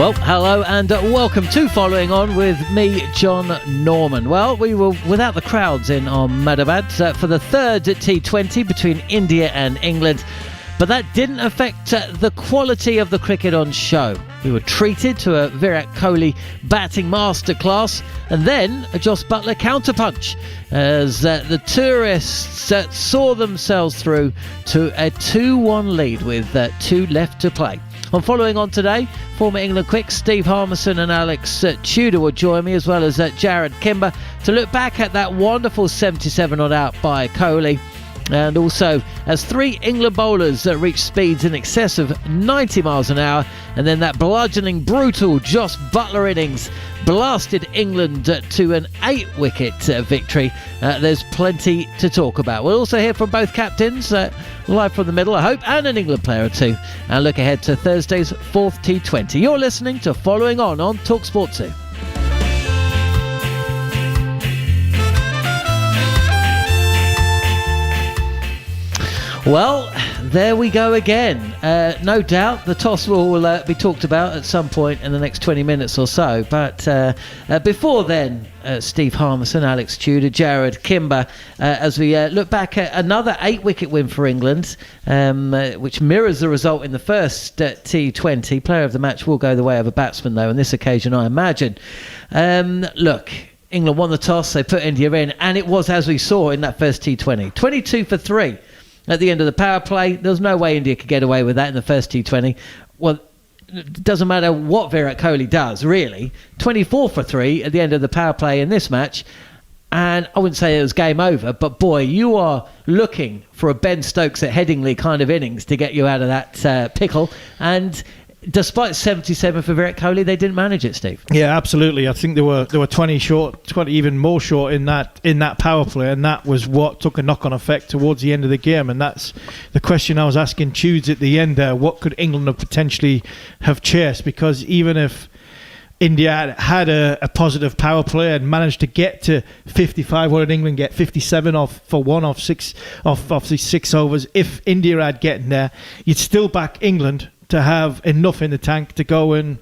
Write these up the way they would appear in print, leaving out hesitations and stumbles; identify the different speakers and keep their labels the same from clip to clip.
Speaker 1: Well, hello and welcome to Following On with me, John Norman. Well, we were without the crowds in Ahmedabad for the third T20 between India and England, but that didn't affect the quality of the cricket on show. We were treated to a Virat Kohli batting masterclass and then a Jos Buttler counterpunch as the tourists saw themselves through to a 2-1 lead with 2 left to play. On Following On today, former England quicks Steve Harmison and Alex Tudor will join me, as well as Jarrod Kimber, to look back at that wonderful 77 not out by Kohli. And also, as 3 England bowlers reached speeds in excess of 90 miles an hour, and then that bludgeoning, brutal Jos Buttler innings blasted England to an 8-wicket victory. There's plenty to talk about. We'll also hear from both captains, live from the middle, I hope, and an England player or two, and look ahead to Thursday's 4th T20. You're listening to Following On TalkSport 2. Well, there we go again. No doubt the toss will be talked about at some point in the next 20 minutes or so. But before then, Steve Harmison, Alex Tudor, Jarrod Kimber, as we look back at another 8-wicket win for England, which mirrors the result in the first T20. Player of the match will go the way of a batsman, though, on this occasion, I imagine. Look, England won the toss, they put India in, and it was as we saw in that first T20. 22 for 3. At the end of the power play, there was no way India could get away with that in the first T20. Well, it doesn't matter what Virat Kohli does, really. 24 for 3 at the end of the power play in this match. And I wouldn't say it was game over, but boy, you are looking for a Ben Stokes at Headingley kind of innings to get you out of that pickle. And despite 77 for Virat Kohli, they didn't manage it, Steve.
Speaker 2: Yeah, absolutely. I think they were 20 short, 20 even more short in that power play, and that was what took a knock-on effect towards the end of the game. And that's the question I was asking Tudes at the end there. What could England have potentially have chased? Because even if India had a positive power play and managed to get to 55, what did England get? 57 off 6 overs. If India had gotten there, you'd still back England to have enough in the tank to go and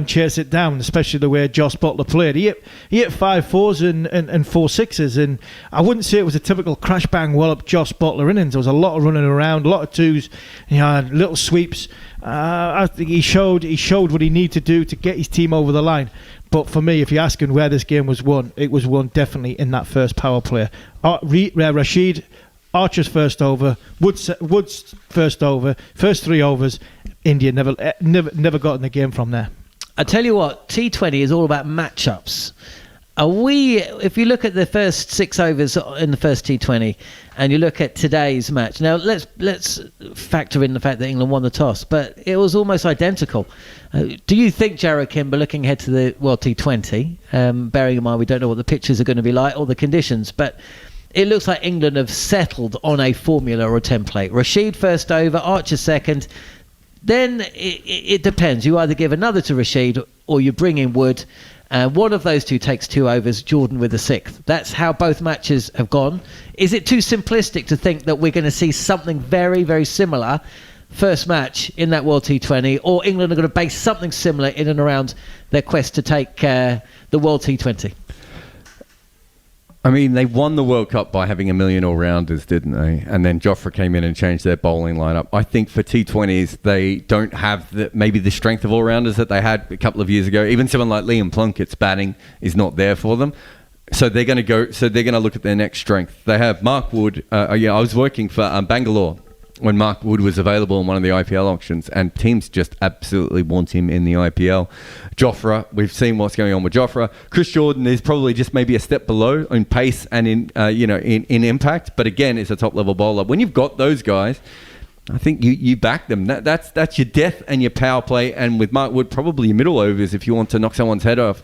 Speaker 2: chase it down, especially the way Jos Buttler played. He hit 5 4s and 4 6s, and I wouldn't say it was a typical crash bang wallop Jos Buttler innings. There was a lot of running around, a lot of 2s, little sweeps. I think he showed what he needed to do to get his team over the line. But for me, if you're asking where this game was won, it was won definitely in that first power play. Rashid, Archer's first over, Wood's first over, first 3 overs. India never got in the game from there.
Speaker 1: I tell you what, T20 is all about matchups. If you look at the first 6 overs in the first T20 and you look at today's match, now let's factor in the fact that England won the toss, but it was almost identical. Do you think, Jarrod Kimber, looking ahead to the World T20, bearing in mind we don't know what the pitches are going to be like or the conditions, but it looks like England have settled on a formula or a template. Rashid first over, Archer second. Then it depends. You either give another to Rashid or you bring in Wood. One of those two takes 2 overs, Jordan with the 6th. That's how both matches have gone. Is it too simplistic to think that we're going to see something very, very similar first match in that World T20, or England are going to base something similar in and around their quest to take the World T20?
Speaker 3: I mean, they won the World Cup by having 1 million all-rounders, didn't they? And then Jofra came in and changed their bowling lineup. I think for T20s, they don't have maybe the strength of all-rounders that they had a couple of years ago. Even someone like Liam Plunkett's batting is not there for them. So they're going to look at their next strength. They have Mark Wood. I was working for Bangalore when Mark Wood was available in one of the IPL auctions, and teams just absolutely want him in the IPL. Jofra, we've seen what's going on with Jofra. Chris Jordan is probably just maybe a step below in pace and in impact, but again, is a top-level bowler. When you've got those guys, I think you back them. That's your death and your power play, and with Mark Wood, probably your middle overs if you want to knock someone's head off.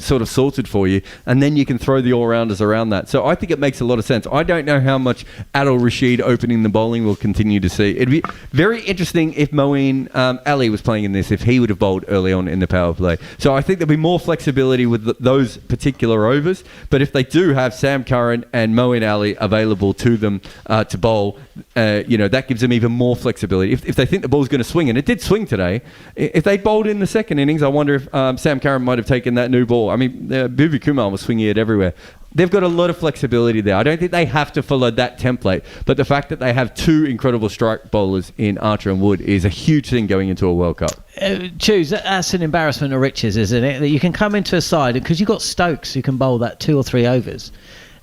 Speaker 3: sort of sorted for you, and then you can throw the all-rounders around that. So I think it makes a lot of sense. I don't know how much Adil Rashid opening the bowling we'll continue to see. It'd be very interesting if Moeen Ali was playing in this, if he would have bowled early on in the power play. So I think there'll be more flexibility with those particular overs, but if they do have Sam Curran and Moeen Ali available to them to bowl, that gives them even more flexibility. If they think the ball's going to swing, and it did swing today, if they bowled in the second innings, I wonder if Sam Curran might have taken that new ball. I mean, Bhuvi Kumar was swinging it everywhere. They've got a lot of flexibility there. I don't think they have to follow that template, but the fact that they have two incredible strike bowlers in Archer and Wood is a huge thing going into a World Cup.
Speaker 1: That's an embarrassment of riches, isn't it? That you can come into a side, because you've got Stokes who can bowl that 2 or 3 overs.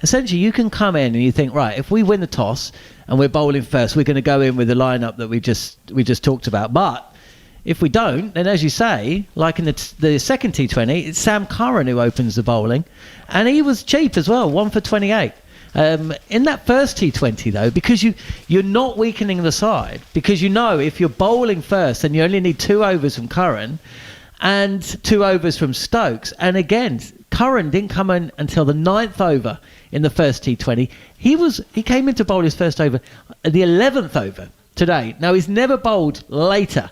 Speaker 1: Essentially, you can come in and you think, right, if we win the toss and we're bowling first, we're going to go in with the lineup that we just talked about. But if we don't, then as you say, like in the second T20, it's Sam Curran who opens the bowling, and he was cheap as well, 1 for 28. In that first T20 though, because you're not weakening the side, because if you're bowling first, then you only need 2 overs from Curran and 2 overs from Stokes. And again, Curran didn't come in until the 9th over in the first T20. He came in to bowl his first over at the 11th over today. Now, he's never bowled later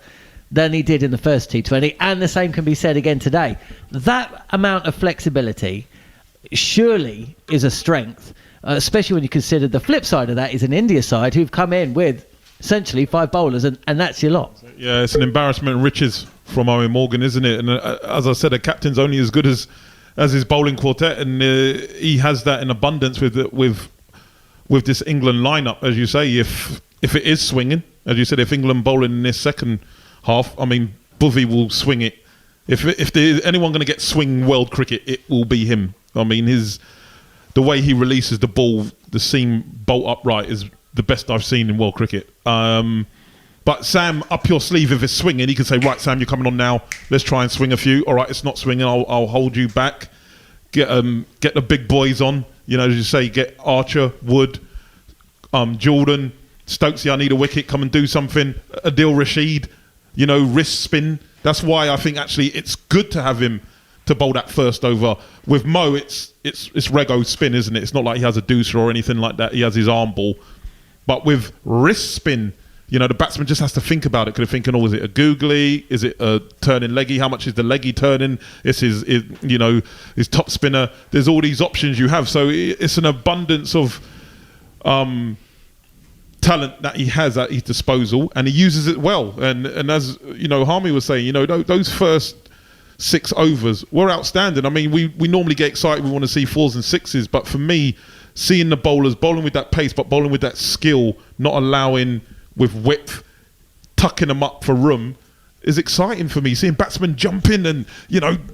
Speaker 1: than he did in the first T20, and the same can be said again today. That amount of flexibility surely is a strength, especially when you consider the flip side of that is an India side who've come in with essentially 5 bowlers, and that's your lot. Yeah,
Speaker 4: it's an embarrassment of riches from Eoin Morgan, isn't it? And as I said, a captain's only as good as his bowling quartet, and he has that in abundance with this England lineup, as you say. If it is swinging, as you said, if England bowling in this second half, I mean, Bhuvi will swing it. If there's anyone going to get swing world cricket, it will be him. I mean, the way he releases the ball, the seam bolt upright, is the best I've seen in world cricket. But Sam, up your sleeve, if it's swinging, he can say, right, Sam, you're coming on now. Let's try and swing a few. All right, it's not swinging. I'll hold you back. Get the big boys on. As you say, get Archer, Wood, Jordan, Stokesy. I need a wicket. Come and do something. Adil Rashid. Wrist spin. That's why I think actually it's good to have him to bowl that first over. With Mo, it's rego spin, isn't it? It's not like he has a deucer or anything like that. He has his arm ball. But with wrist spin, the batsman just has to think about it. Could have thinking, is it a googly? Is it a turning leggy? How much is the leggy turning? It's his top spinner. There's all these options you have. So it's an abundance of talent that he has at his disposal, and he uses it well. And as Harmy was saying, those first 6 overs were outstanding. I mean, we normally get excited. We want to see 4s and 6s, but for me, seeing the bowlers bowling with that pace, but bowling with that skill, not allowing with width, tucking them up for room, is exciting for me. Seeing batsmen jumping and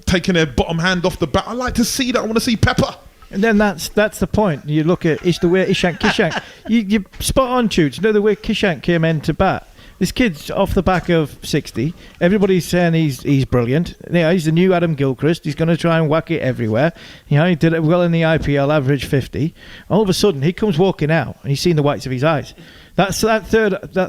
Speaker 4: taking their bottom hand off the bat, I like to see that. I want to see pepper.
Speaker 2: And then that's the point. You look at the way Ishank Kishank. you spot on, Toots. The way Kishank came in to bat. This kid's off the back of 60. Everybody's saying he's brilliant. He's the new Adam Gilchrist. He's going to try and whack it everywhere. He did it well in the IPL, average 50. All of a sudden, he comes walking out, and he's seen the whites of his eyes. That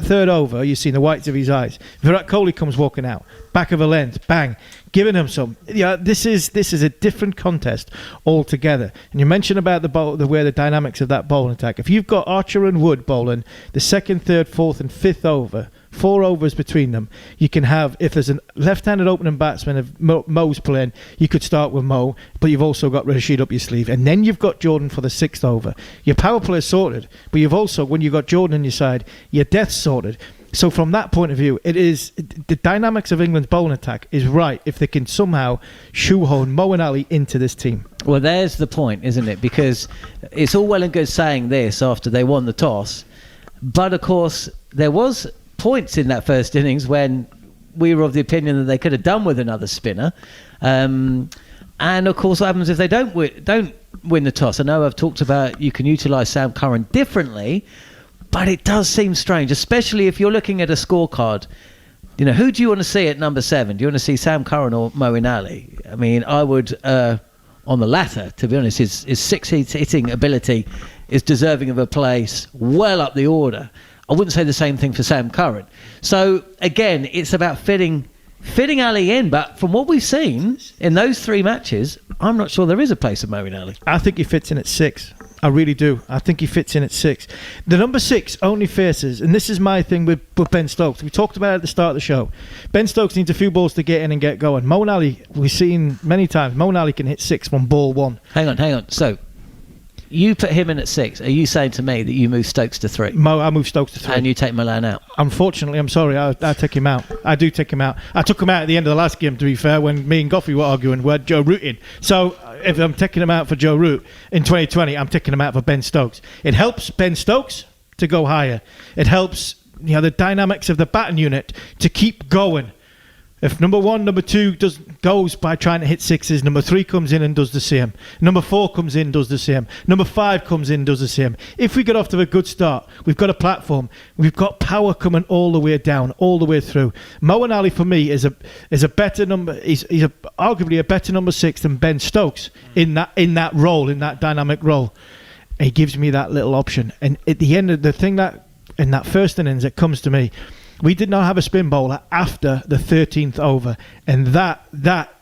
Speaker 2: third over, you've seen the whites of his eyes. Virat Kohli comes walking out, back of a length, bang, giving him some. This is a different contest altogether. And you mentioned about the way the dynamics of that bowling attack. If you've got Archer and Wood bowling the 2nd, 3rd, 4th, and 5th over, 4 overs between them, you can have, if there's a left-handed opening batsman, if Mo's playing, you could start with Mo, but you've also got Rashid up your sleeve, and then you've got Jordan for the 6th over. Your power play is sorted, but you've also, when you've got Jordan on your side, your depth's sorted. So from that point of view, it is the dynamics of England's bowling attack is right if they can somehow shoehorn Mo and Ali into this team.
Speaker 1: Well, there's the point, isn't it? Because it's all well and good saying this after they won the toss, but of course there was points in that first innings when we were of the opinion that they could have done with another spinner, and of course what happens if they don't win the toss? I know I've talked about you can utilise Sam Curran differently, but it does seem strange, especially if you're looking at a scorecard. Who do you want to see at number 7? Do you want to see Sam Curran or Moeen Ali? I mean, I would on the latter, to be honest. His 6 hitting ability is deserving of a place well up the order. I wouldn't say the same thing for Sam Curran. So again, it's about fitting fitting Ali in, but from what we've seen in those 3 matches, I'm not sure there is a place for Moeen Ali.
Speaker 2: I think he fits in at 6. I really do. I think he fits in at 6. The number 6 only faces, and this is my thing with Ben Stokes. We talked about it at the start of the show. Ben Stokes needs a few balls to get in and get going. Moeen Ali, we've seen many times, Moeen Ali can hit 6 from ball 1.
Speaker 1: Hang on. So, you put him in at 6. Are you saying to me that you move Stokes to 3?
Speaker 2: I move Stokes to 3.
Speaker 1: And you take Milan out?
Speaker 2: Unfortunately, I'm sorry, I take him out. I do take him out. I took him out at the end of the last game, to be fair, when me and Goffey were arguing, we had Joe Root in. So, if I'm taking him out for Joe Root in 2020, I'm taking him out for Ben Stokes. It helps Ben Stokes to go higher. It helps the dynamics of the batting unit to keep going. If number 1, number 2 goes by trying to hit 6s, number 3 comes in and does the same. Number 4 comes in, does the same. Number 5 comes in, does the same. If we get off to a good start, we've got a platform. We've got power coming all the way down, all the way through. Moeen Ali for me is a better number. He's arguably a better number 6 than Ben Stokes in that role, in that dynamic role. He gives me that little option. And at the end of the thing that in that first innings, it comes to me. We did not have a spin bowler after the 13th over, and that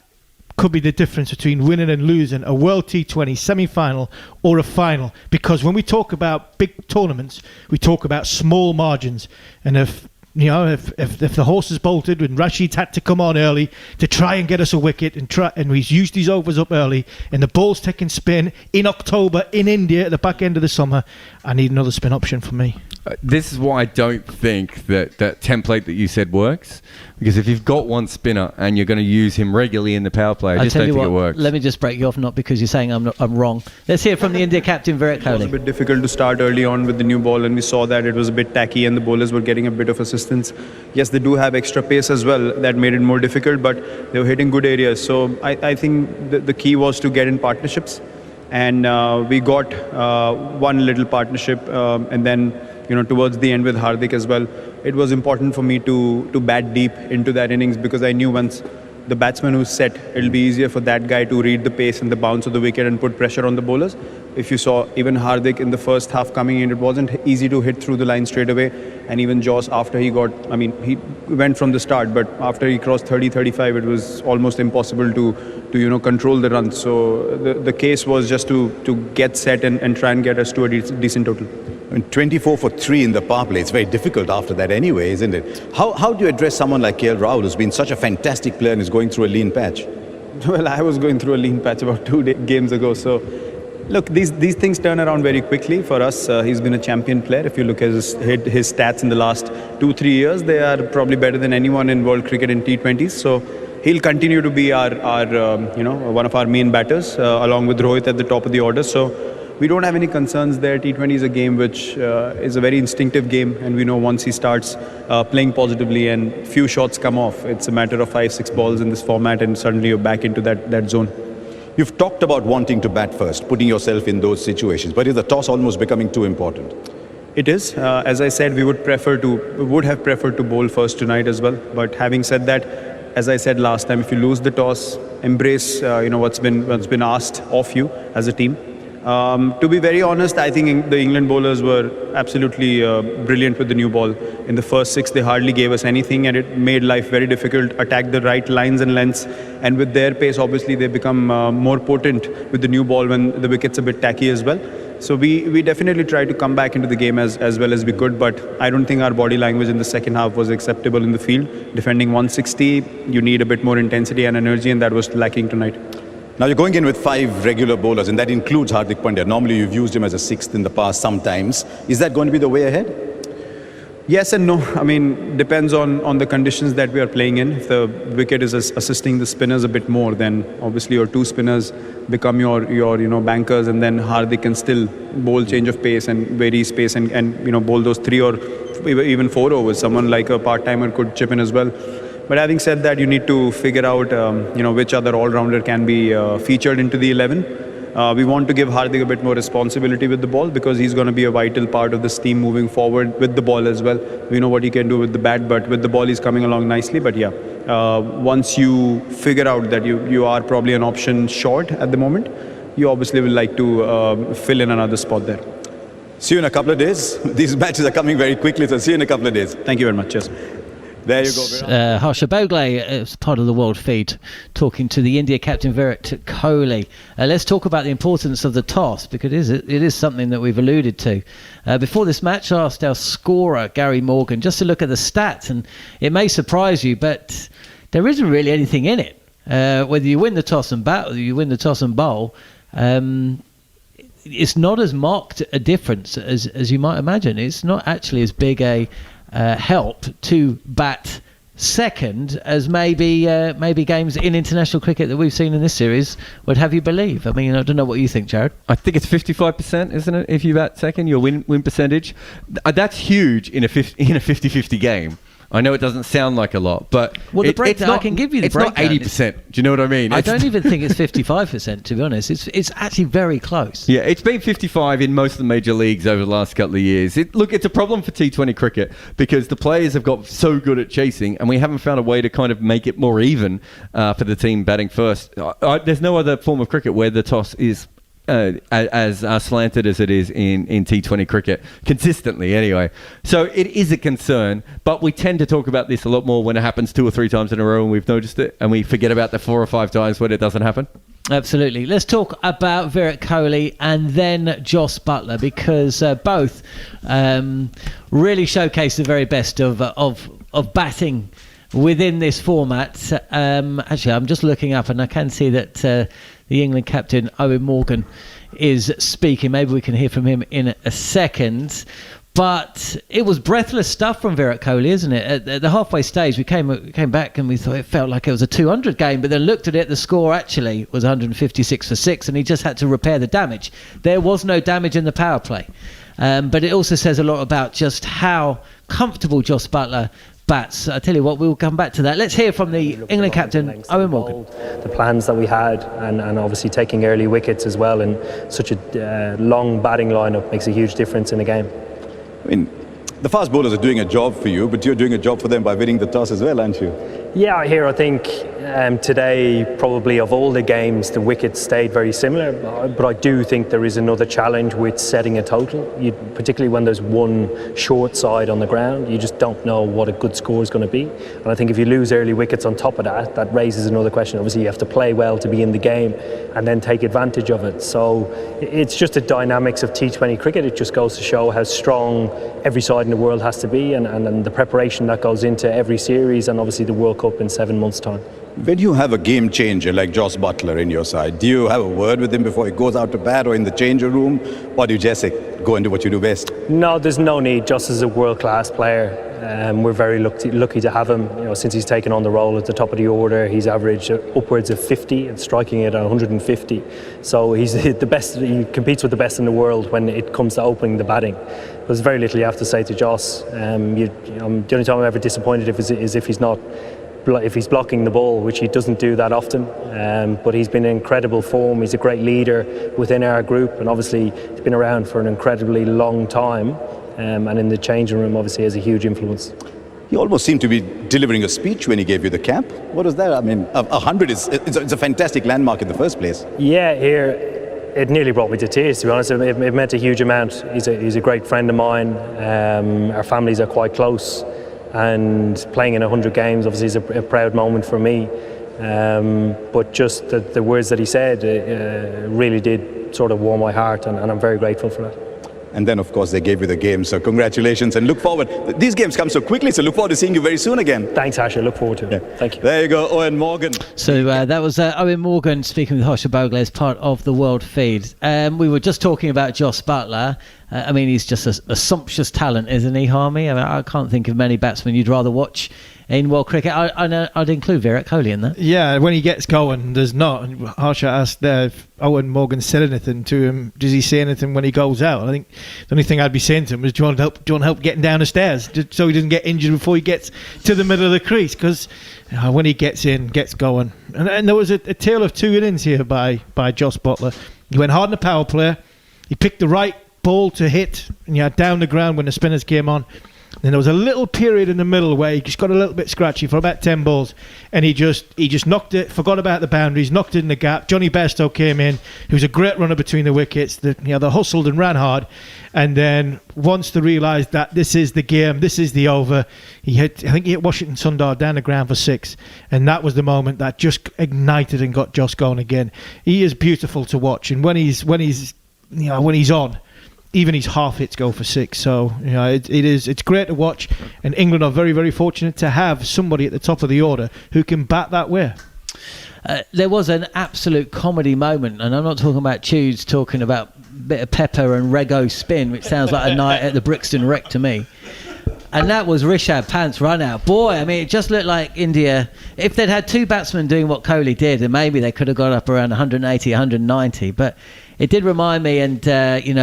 Speaker 2: could be the difference between winning and losing a World T20 semi-final or a final. Because when we talk about big tournaments, we talk about small margins, and if the horses bolted and Rashid's had to come on early to try and get us a wicket and we've used these overs up early and the ball's taking spin in October in India at the back end of the summer, I need another spin option for me.
Speaker 3: This is why I don't think that template that you said works. Because if you've got one spinner and you're going to use him regularly in the power play, I just don't think it works.
Speaker 1: Let me just break you off, not because you're saying I'm wrong. Let's hear from the India captain, Virat Kohli.
Speaker 5: It was a bit difficult to start early on with the new ball, and we saw that it was a bit tacky and the bowlers were getting a bit of assistance. Yes, they do have extra pace as well. That made it more difficult, but they were hitting good areas. So I think the key was to get in partnerships. And we got one little partnership, and then towards the end with Hardik as well, it was important for me to bat deep into that innings, because I knew once the batsman who's set, it'll be easier for that guy to read the pace and the bounce of the wicket and put pressure on the bowlers. If you saw even Hardik in the first half coming in, it wasn't easy to hit through the line straight away. And even Jos, after he went from the start, but after he crossed 30-35, it was almost impossible to control the runs. So the case was just to get set and try and get us to a decent total.
Speaker 6: And 24 for 3 in the power play, it's very difficult after that anyway, isn't it? How do you address someone like KL Rahul, who's been such a fantastic player and is going through a lean patch?
Speaker 5: Well, I was going through a lean patch about 2 games ago. So, look, these things turn around very quickly. For us, he's been a champion player. If you look at his stats in the last 2-3 years, they are probably better than anyone in world cricket in T20s. So he'll continue to be our one of our main batters, along with Rohit at the top of the order. So we don't have any concerns there. T20 is a game which is a very instinctive game, and we know once he starts playing positively and few shots come off, it's a matter of 5-6 balls in this format, and suddenly you're back into that zone.
Speaker 6: You've talked about wanting to bat first, putting yourself in those situations, but is the toss almost becoming too important?
Speaker 5: It is. As I said, we would have preferred to bowl first tonight as well. But having said that, as I said last time, if you lose the toss, embrace what's been asked of you as a team. To be very honest, I think the England bowlers were absolutely brilliant with the new ball. In the first 6, they hardly gave us anything, and it made life very difficult. Attack the right lines and lengths, and with their pace, obviously, they become more potent with the new ball when the wicket's a bit tacky as well. So we definitely tried to come back into the game as well as we could, but I don't think our body language in the second half was acceptable in the field. Defending 160, you need a bit more intensity and energy, and that was lacking tonight.
Speaker 6: Now you're going in with 5 regular bowlers, and that includes Hardik Pandya. Normally you've used him as a 6th in the past sometimes. Is that going to be the way ahead?
Speaker 5: Yes and no. I mean, depends on the conditions that we are playing in. If the wicket is assisting the spinners a bit more, then obviously your 2 spinners become your bankers, and then Hardik can still bowl change of pace and vary space and bowl those 3 or even 4 overs. Someone like a part-timer could chip in as well. But having said that, you need to figure out which other all-rounder can be featured into the 11. We want to give Hardik a bit more responsibility with the ball, because he's going to be a vital part of this team moving forward with the ball as well. We know what he can do with the bat, but with the ball he's coming along nicely. But yeah, once you figure out that you are probably an option short at the moment, you obviously will like to fill in another spot there.
Speaker 6: See you in a couple of days. These matches are coming very quickly, so see you in a couple of days.
Speaker 5: Thank you very much. Yes.
Speaker 6: There you go.
Speaker 1: Harsha Bhogle is part of the World Feed, talking to the India captain Virat Kohli. Let's talk about the importance of the toss, because it is something that we've alluded to. Before this match, I asked our scorer, Gary Morgan, just to look at the stats, and it may surprise you, but there isn't really anything in it. Whether you win the toss and bat, or you win the toss and bowl, it's not as marked a difference as you might imagine. It's not actually as big a help to bat second as maybe games in international cricket that we've seen in this series would have you believe. I mean, I don't know what you think, Jared.
Speaker 3: I think it's 55%, isn't it? If you bat second, your win percentage. That's huge in a 50-50 game. I know it doesn't sound like a lot, but
Speaker 1: I can give you the breakdown.
Speaker 3: It's not 80%. Do you know what I mean?
Speaker 1: I don't even think it's 55%, to be honest. It's actually very close.
Speaker 3: Yeah, it's been 55 in most of the major leagues over the last couple of years. It's a problem for T20 cricket because the players have got so good at chasing, and we haven't found a way to kind of make it more even for the team batting first. There's no other form of cricket where the toss is as slanted as it is in T20 cricket, consistently anyway. So it is a concern, but we tend to talk about this a lot more when it happens 2 or 3 times in a row and we've noticed it, and we forget about the 4 or 5 times when it doesn't happen.
Speaker 1: Absolutely. Let's talk about Virat Kohli and then Jos Buttler, because both really showcase the very best of batting within this format. Actually, I'm just looking up and I can see that the England captain Eoin Morgan is speaking. Maybe we can hear from him in a second. But it was breathless stuff from Virat Kohli, isn't it? At the halfway stage, we came back and we thought it felt like it was a 200 game, but then looked at it, the score actually was 156 for 6, and he just had to repair the damage. There was no damage in the power play. But it also says a lot about just how comfortable Jos Buttler bats. I tell you what, we'll come back to that. Let's hear from the England captain, Eoin Morgan.
Speaker 7: The plans that we had, and obviously taking early wickets as well, and such a long batting lineup makes a huge difference in a game.
Speaker 6: I mean, the fast bowlers are doing a job for you, but you're doing a job for them by winning the toss as well, aren't you?
Speaker 7: Yeah, I think today, probably of all the games, the wickets stayed very similar, but I do think there is another challenge with setting a total, particularly when there's one short side on the ground. You just don't know what a good score is going to be, and I think if you lose early wickets on top of that, that raises another question. Obviously you have to play well to be in the game and then take advantage of it. So it's just the dynamics of T20 cricket. It just goes to show how strong every side in the world has to be, and the preparation that goes into every series, and obviously the World Cup in 7 months' time.
Speaker 6: When you have a game changer like Jos Buttler in your side, do you have a word with him before he goes out to bat or in the changer room, or do you just go and do what you do best?
Speaker 7: No, there's no need. Jos is a world-class player. We're very lucky to have him. Since he's taken on the role at the top of the order, he's averaged upwards of 50 and striking at 150. So he's the best. He competes with the best in the world when it comes to opening the batting. There's very little you have to say to Jos. The only time I'm ever disappointed is if he's blocking the ball, which he doesn't do that often. But he's been in incredible form. He's a great leader within our group, and obviously he's been around for an incredibly long time. And in the changing room, obviously, has a huge influence.
Speaker 6: He almost seemed to be delivering a speech when he gave you the cap. What was that? I mean, 100 it's a fantastic landmark in the first place.
Speaker 7: Yeah, it nearly brought me to tears, to be honest. It meant a huge amount. He's a great friend of mine. Our families are quite close, and playing in 100 games obviously is a proud moment for me. But just the words that he said really did sort of warm my heart, and I'm very grateful for that.
Speaker 6: And then, of course, they gave you the game. So congratulations, and look forward. These games come so quickly, so look forward to seeing you very soon again.
Speaker 7: Thanks, Asher. Look forward to it. Yeah. Thank you.
Speaker 6: There you go, Eoin Morgan.
Speaker 1: So that was Eoin Morgan speaking with Harsha Bhogle as part of the World Feed. We were just talking about Jos Buttler. I mean, he's just a sumptuous talent, isn't he, Harmy? I mean, I can't think of many batsmen you'd rather watch in world cricket. I'd include Virat Kohli in that.
Speaker 2: Yeah, when he gets going, there's not. Harsha asked if Eoin Morgan said anything to him. Does he say anything when he goes out? I think the only thing I'd be saying to him is, do you want help getting down the stairs, just so he doesn't get injured before he gets to the middle of the crease? Because when he gets going, and there was a tale of 2 innings here by Jos Buttler. He went hard in the power play. He picked the right ball to hit, and down the ground when the spinners came on. Then there was a little period in the middle where he just got a little bit scratchy for about 10 balls, and he just knocked it, forgot about the boundaries, knocked it in the gap. Johnny Bairstow came in, who was a great runner between the wickets. They hustled and ran hard, and then once they realised that this is the game, this is the over, I think he hit Washington Sundar down the ground for 6, and that was the moment that just ignited and got Jos going again. He is beautiful to watch, and when he's on, even his half hits go for 6. So it's great to watch, and England are very, very fortunate to have somebody at the top of the order who can bat that way.
Speaker 1: There was an absolute comedy moment, and I'm not talking about Tudes talking about a bit of pepper and rego spin, which sounds like a night at the Brixton Rec to me. And that was Rishabh Pant's run out. Boy, I mean, it just looked like India, if they'd had 2 batsmen doing what Kohli did, then maybe they could have got up around 180, 190. But it did remind me, and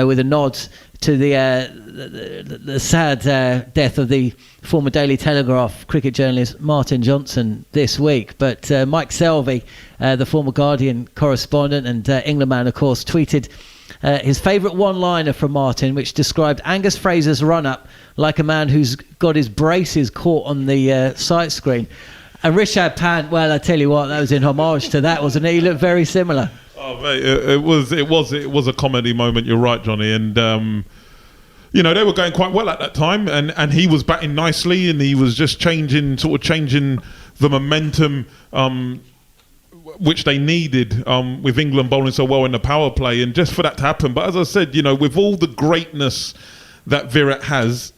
Speaker 1: with a nod to the sad death of the former Daily Telegraph cricket journalist Martin Johnson this week. But Mike Selvey, the former Guardian correspondent and England man, of course, tweeted his favourite one-liner from Martin, which described Angus Fraser's run-up like a man who's got his braces caught on the sight screen. And Rishabh Pant, well, I tell you what, that was in homage to that, wasn't it? He looked very similar.
Speaker 4: Oh, mate, it was a comedy moment. You're right, Johnny, and they were going quite well at that time, and he was batting nicely, and he was just changing the momentum which they needed with England bowling so well in the power play, and just for that to happen. But as I said, with all the greatness that Virat has,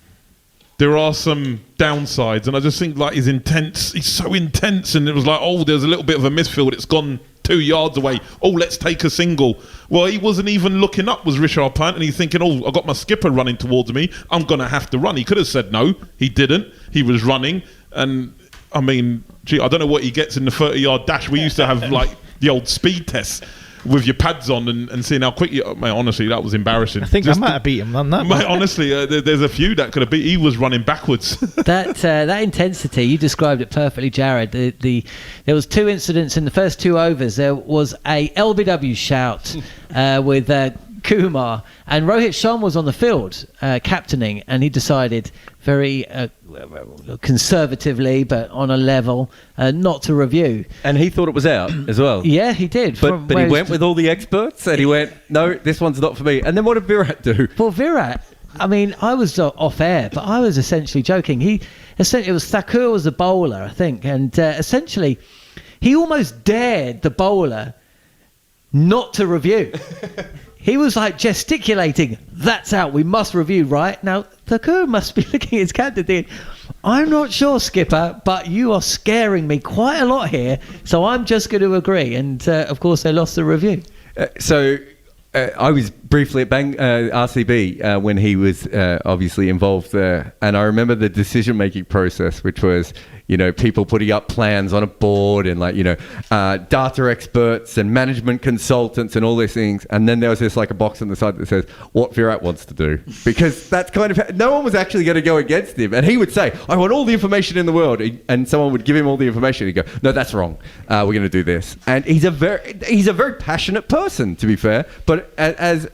Speaker 4: there are some downsides, and I just think like he's so intense, and it was like, oh, there's a little bit of a misfield, it's gone 2 yards away, oh, let's take a single. Well, he wasn't even looking up, was Rishabh Pant, and he's thinking, oh, I got my skipper running towards me, I'm gonna have to run. He could have said no, he didn't, he was running. And I mean, I don't know what he gets in the 30-yard dash. We used to have like the old speed tests with your pads on and seeing how quick you... Mate, honestly, that was embarrassing.
Speaker 2: I think I might have beat him on that.
Speaker 4: Mate, honestly, there's a few that could have beat... He was running backwards.
Speaker 1: That intensity, you described it perfectly, Jared. There was 2 incidents in the first 2 overs. There was a LBW shout with Kumar, and Rohit Sharma was on the field captaining, and he decided very conservatively but on a level not to review,
Speaker 3: and he thought it was out as well.
Speaker 1: Yeah, he did,
Speaker 3: but he went with all the experts and he went, no, this one's not for me. And then what did Virat do?
Speaker 1: Well, Virat, I mean, I was off air, but I was essentially joking. It was Thakur was the bowler, I think, and essentially he almost dared the bowler not to review. He was like gesticulating, that's out, we must review, right? Now, Thakur must be looking at his captain thinking, I'm not sure, skipper, but you are scaring me quite a lot here, so I'm just going to agree. And, of course, they lost the review.
Speaker 3: I was briefly at RCB when he was obviously involved there, and I remember the decision-making process, which was, people putting up plans on a board and data experts and management consultants and all these things, and then there was this like a box on the side that says what Virat wants to do, because that's kind of no one was actually going to go against him, and he would say, I want all the information in the world, and someone would give him all the information, he'd go, no, that's wrong, we're going to do this. And he's a very passionate person, to be fair, but as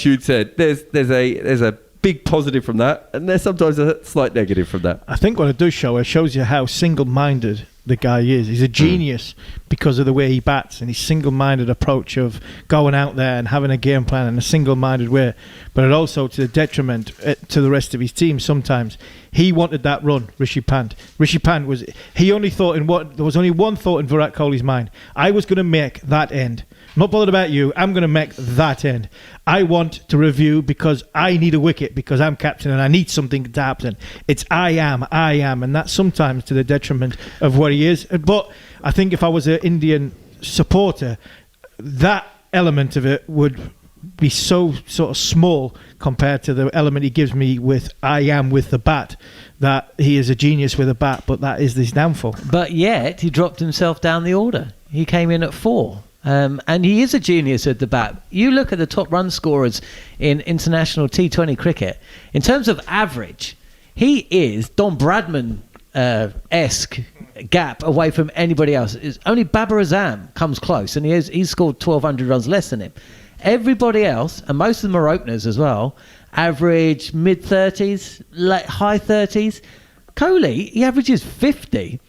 Speaker 3: Tude said, there's a big positive from that, and there's sometimes a slight negative from that.
Speaker 2: I think what it does show, it shows you how single-minded the guy is. He's a genius because of the way he bats and his single-minded approach of going out there and having a game plan in a single-minded way, but it also to the detriment to the rest of his team sometimes. He wanted that run, Rishi Pant. There was only one thought in Virat Kohli's mind. I was going to make that end. I'm not bothered about you. I'm going to make that end. I want to review because I need a wicket, because I'm captain and I need something to happen. It's I am, and that's sometimes to the detriment of what he is. But I think if I was an Indian supporter, that element of it would be so sort of small compared to the element he gives me with I am with the bat, that he is a genius with a bat, but that is his downfall.
Speaker 1: But yet he dropped himself down the order. He came in at 4. And he is a genius at the bat. You look at the top run scorers in international T20 cricket. In terms of average, he is Don Bradman-esque gap away from anybody else. It's only Babar Azam comes close, and he's scored 1,200 runs less than him. Everybody else, and most of them are openers as well, average mid-30s, high 30s. Kohli, he averages 50.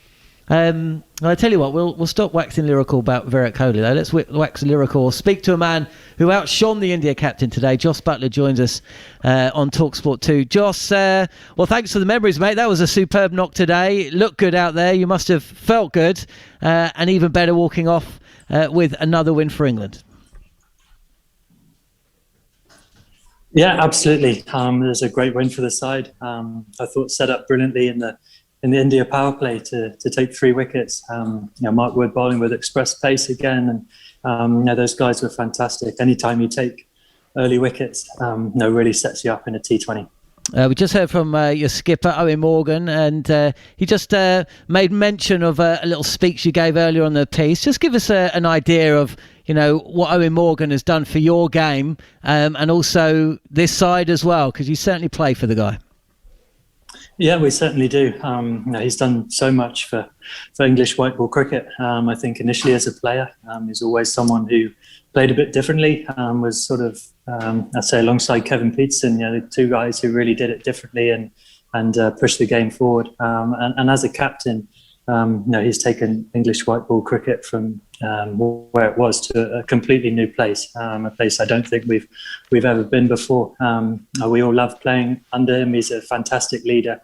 Speaker 1: I tell you what, we'll stop waxing lyrical about Virat Kohli though. Let's wax lyrical. Speak to a man who outshone the India captain today. Jos Buttler joins us on TalkSport 2. Jos, well, thanks for the memories, mate. That was a superb knock today. Looked good out there. You must have felt good, and even better walking off with another win for England.
Speaker 8: Yeah, absolutely. It was a great win for the side. I thought set up brilliantly in the India power play to take 3 wickets. Mark Wood bowling with express pace again, and those guys were fantastic. Anytime you take early wickets, really sets you up in a T20.
Speaker 1: We just heard from your skipper, Eoin Morgan, and he just made mention of a little speech you gave earlier on the piece. Just give us an idea of, what Eoin Morgan has done for your game, and also this side as well, because you certainly play for the guy.
Speaker 8: Yeah, we certainly do. He's done so much for English white ball cricket. I think initially as a player, he's always someone who played a bit differently, was sort of, I'd say alongside Kevin Peterson, the 2 guys who really did it differently and pushed the game forward. And as a captain, he's taken English white ball cricket from where it was to a completely new place, a place I don't think we've ever been before. We all love playing under him. He's a fantastic leader.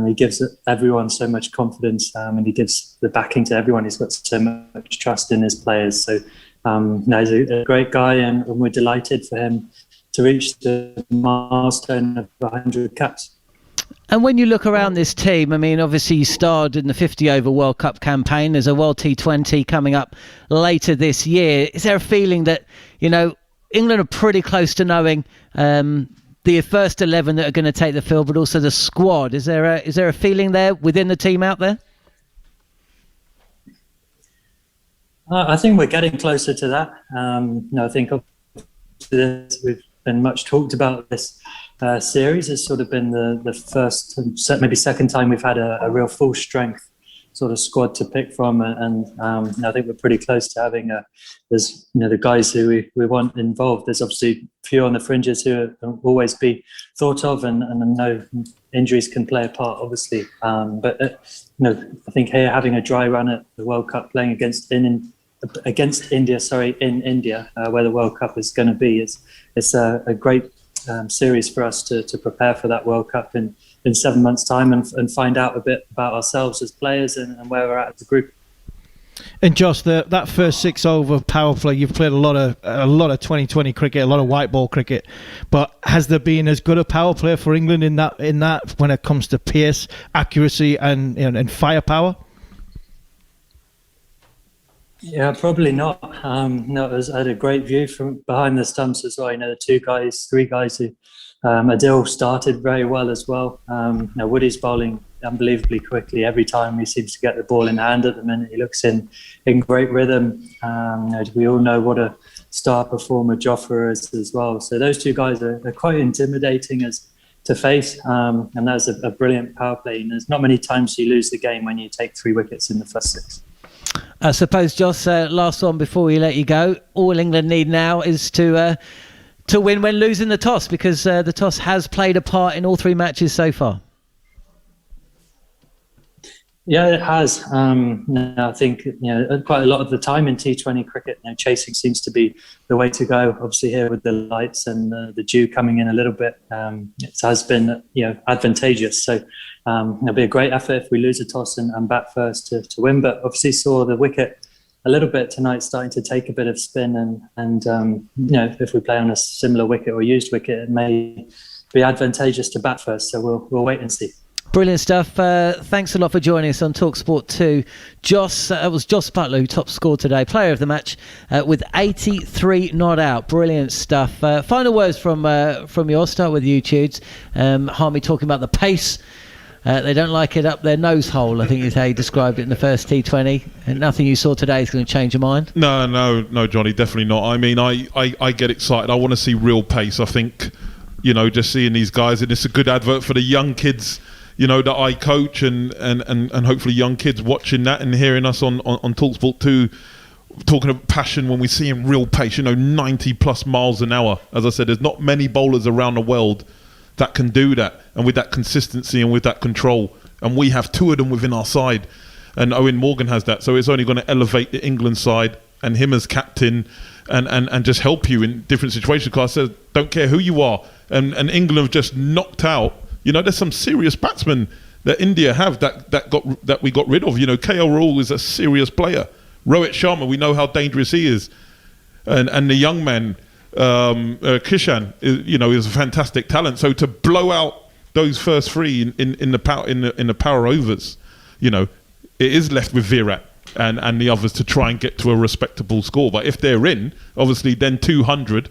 Speaker 8: He gives everyone so much confidence, and he gives the backing to everyone. He's got so much trust in his players. So he's a great guy, and we're delighted for him to reach the milestone of 100 caps.
Speaker 1: And when you look around this team, I mean, obviously you starred in the 50-over World Cup campaign. There's a World T20 coming up later this year. Is there a feeling that, England are pretty close to knowing the first 11 that are going to take the field, but also the squad? Is there a feeling there within the team out there?
Speaker 8: I think we're getting closer to that. I think we've been much talked about this series. It's sort of been the first, maybe second time we've had a real full strength sort of squad to pick from, and I think we're pretty close to having there's the guys who we want involved. There's obviously a few on the fringes who will always be thought of, and I know injuries can play a part, obviously. But I think here having a dry run at the World Cup, playing against India, in India, where the World Cup is going to be, it's a great series for us to prepare for that World Cup in 7 months' time and find out a bit about ourselves as players and where we're at as a group.
Speaker 2: And Jos, that first 6 over power play, you've played a lot of 2020 cricket, a lot of white ball cricket, but has there been as good a power play for England in that when it comes to pace, accuracy, and firepower?
Speaker 8: Yeah, probably not. I had a great view from behind the stumps as well. The 3 guys who Adil started very well as well. Woody's bowling unbelievably quickly. Every time he seems to get the ball in hand at the minute, he looks in great rhythm. We all know what a star performer Jofra is as well. So those 2 guys are quite intimidating to face, and that's a brilliant power play. And there's not many times you lose the game when you take 3 wickets in the first 6.
Speaker 1: I suppose, Jos, last one before we let you go. All England need now is to win when losing the toss, because the toss has played a part in all 3 matches so far.
Speaker 8: Yeah, it has. I think quite a lot of the time in T20 cricket, chasing seems to be the way to go. Obviously, here with the lights and the dew coming in a little bit, it has been advantageous. So it'll be a great effort if we lose a toss and bat first to win. But obviously, saw the wicket a little bit tonight starting to take a bit of spin, and if we play on a similar wicket or used wicket, it may be advantageous to bat first. So we'll wait and see.
Speaker 1: Brilliant stuff. Thanks a lot for joining us on TalkSport 2. Jos, it was Jos Buttler who top scored today, player of the match, with 83 not out. Brilliant stuff. Final words from you. I'll start with you, Tudes. Harmy talking about the pace. They don't like it up their nose hole, I think is how you described it in the first T20. And nothing you saw today is going to change your mind?
Speaker 4: No, Johnny, definitely not. I mean, I get excited. I want to see real pace. I think, just seeing these guys, and it's a good advert for the young kids, that I coach, and hopefully young kids watching that and hearing us on TalkSport 2 talking of passion, when we see him real pace, 90 plus miles an hour. As I said, there's not many bowlers around the world that can do that, and with that consistency and with that control. And we have two of them within our side, and Eoin Morgan has that. So it's only going to elevate the England side and him as captain, and just help you in different situations. Because I said, don't care who you are, and England have just knocked out. There's some serious batsmen that India have that we got rid of. KL Rahul is a serious player. Rohit Sharma, we know how dangerous he is, and the young man Kishan, is a fantastic talent. So to blow out those first three in the power overs, it is left with Virat and the others to try and get to a respectable score. But if they're in, obviously then 200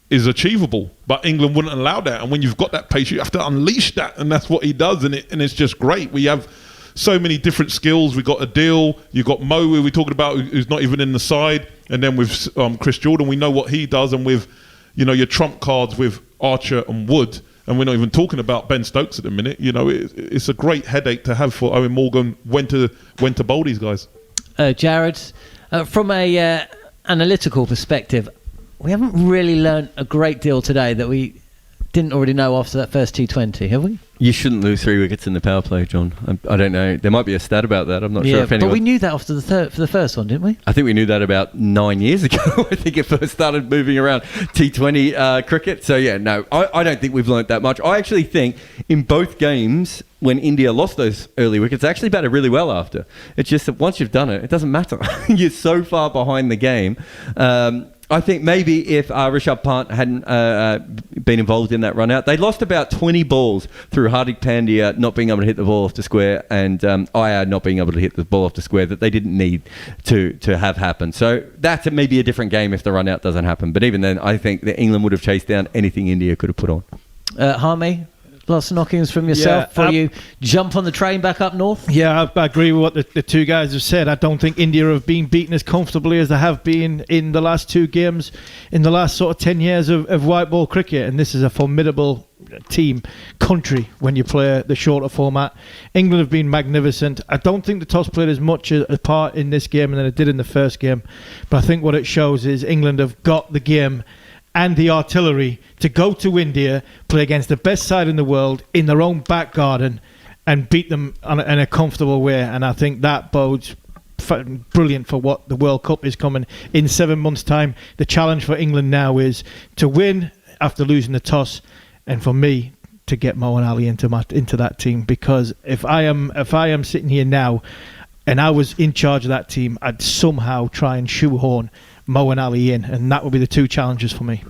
Speaker 4: is achievable. But England wouldn't allow that. And when you've got that pace, you have to unleash that, and that's what he does. And it's just great. We have so many different skills. We got Adil, you got Mo, who we're talking about, who's not even in the side, and then with Chris Jordan, we know what he does, and with your trump cards with Archer and Wood, and we're not even talking about Ben Stokes at the minute. It's a great headache to have for Eoin Morgan when to bowl these guys.
Speaker 1: Jared, from a analytical perspective, we haven't really learnt a great deal today that we didn't already know after that first T20, have we?
Speaker 3: You shouldn't lose 3 wickets in the power play, John. I don't know. There might be a stat about that. I'm not sure if anyone...
Speaker 1: But we knew that after for the first one, didn't we?
Speaker 3: I think we knew that about 9 years ago. I think it first started moving around T20 cricket. So, yeah, no, I don't think we've learnt that much. I actually think in both games, when India lost those early wickets, they actually batted really well after. It's just that once you've done it, it doesn't matter. You're so far behind the game. I think maybe if Rishabh Pant hadn't been involved in that run out, they lost about 20 balls through Hardik Pandya not being able to hit the ball off the square and Iyer not being able to hit the ball off the square that they didn't need to have happen. So that's maybe a different game if the run out doesn't happen. But even then, I think that England would have chased down anything India could have put on.
Speaker 1: Harmy, last knockings from yourself before you jump on the train back up north?
Speaker 2: Yeah, I agree with what the two guys have said. I don't think India have been beaten as comfortably as they have been in the last 2 games in the last sort of 10 years of white ball cricket, and this is a formidable country when you play the shorter format. England have been magnificent. I don't think the toss played as much a part in this game than it did in the first game, but I think what it shows is England have got the game and the artillery to go to India, play against the best side in the world in their own back garden and beat them in a comfortable way. And I think that bodes brilliant for what the World Cup is coming in 7 months' time. The challenge for England now is to win after losing the toss, and for me to get Moeen Ali into that team, because if I am sitting here now and I was in charge of that team, I'd somehow try and shoehorn Moeen Ali in, and that would be the 2 challenges for me.